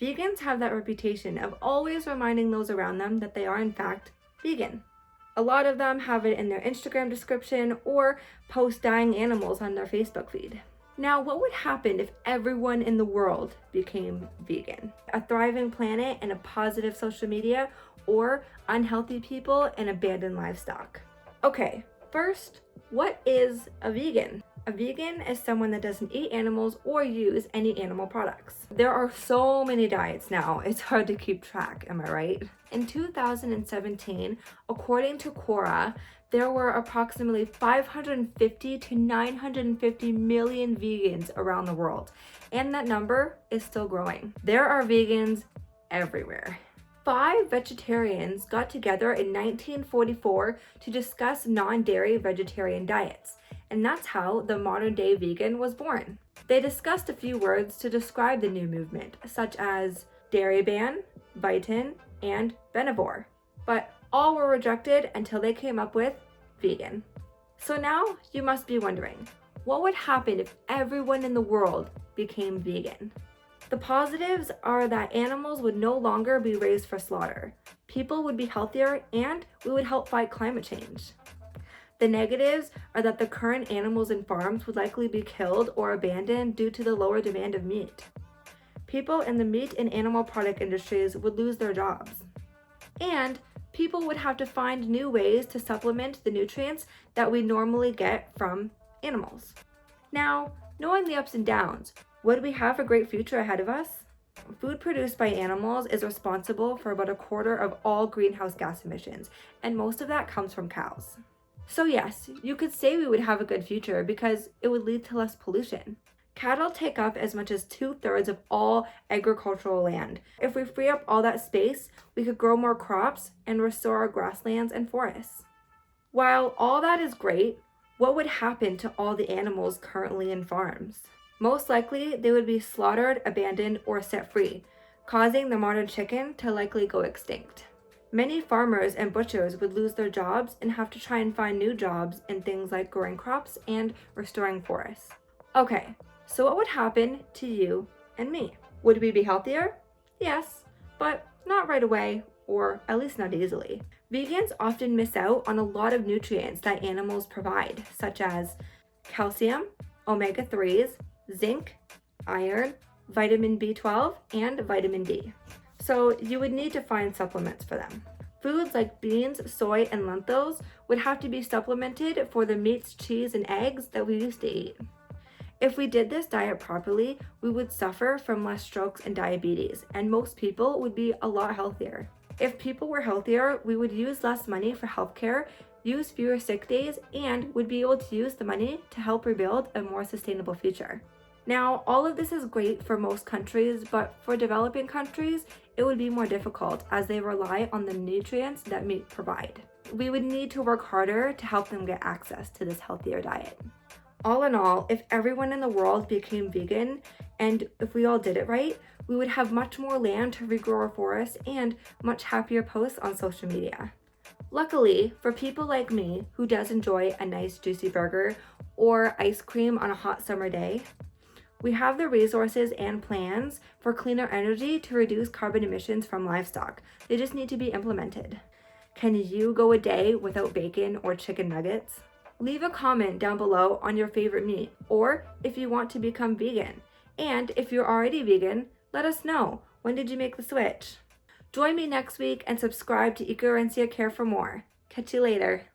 Vegans have that reputation of always reminding those around them that they are in fact vegan. A lot of them have it in their Instagram description or post dying animals on their Facebook feed. Now, what would happen if everyone in the world became vegan? A thriving planet and a positive social media, or unhealthy people and abandoned livestock? Okay, first, what is a vegan? A vegan is someone that doesn't eat animals or use any animal products. There are so many diets now, it's hard to keep track, am I right? In 2017, according to Quora, there were approximately 550 to 950 million vegans around the world, and that number is still growing. There are vegans everywhere. 5 vegetarians got together in 1944 to discuss non-dairy vegetarian diets, and that's how the modern-day vegan was born. They discussed a few words to describe the new movement, such as dairy ban, Vitin, and benivore, but all were rejected until they came up with vegan. So now you must be wondering, what would happen if everyone in the world became vegan? The positives are that animals would no longer be raised for slaughter, people would be healthier, and we would help fight climate change. The negatives are that the current animals in farms would likely be killed or abandoned due to the lower demand of meat. People in the meat and animal product industries would lose their jobs. And people would have to find new ways to supplement the nutrients that we normally get from animals. Now, knowing the ups and downs, would we have a great future ahead of us? Food produced by animals is responsible for about 1/4 of all greenhouse gas emissions, and most of that comes from cows. So yes, you could say we would have a good future because it would lead to less pollution. Cattle take up as much as 2/3 of all agricultural land. If we free up all that space, we could grow more crops and restore our grasslands and forests. While all that is great, what would happen to all the animals currently in farms? Most likely, they would be slaughtered, abandoned, or set free, causing the modern chicken to likely go extinct. Many farmers and butchers would lose their jobs and have to try and find new jobs in things like growing crops and restoring forests. Okay, so what would happen to you and me? Would we be healthier? Yes, but not right away, or at least not easily. Vegans often miss out on a lot of nutrients that animals provide, such as calcium, omega-3s, zinc, iron, vitamin B12, and vitamin D. So you would need to find supplements for them. Foods like beans, soy, and lentils would have to be supplemented for the meats, cheese, and eggs that we used to eat. If we did this diet properly, we would suffer from less strokes and diabetes, and most people would be a lot healthier. If people were healthier, we would use less money for healthcare, use fewer sick days, and would be able to use the money to help rebuild a more sustainable future. Now, all of this is great for most countries, but for developing countries, it would be more difficult as they rely on the nutrients that meat provide. We would need to work harder to help them get access to this healthier diet. All in all, if everyone in the world became vegan, and if we all did it right, we would have much more land to regrow our forests and much happier posts on social media. Luckily, for people like me who does enjoy a nice juicy burger or ice cream on a hot summer day, we have the resources and plans for cleaner energy to reduce carbon emissions from livestock. They just need to be implemented. Can you go a day without bacon or chicken nuggets? Leave a comment down below on your favorite meat, or if you want to become vegan. And if you're already vegan, let us know. When did you make the switch? Join me next week and subscribe to Ecoherencia Care for more. Catch you later.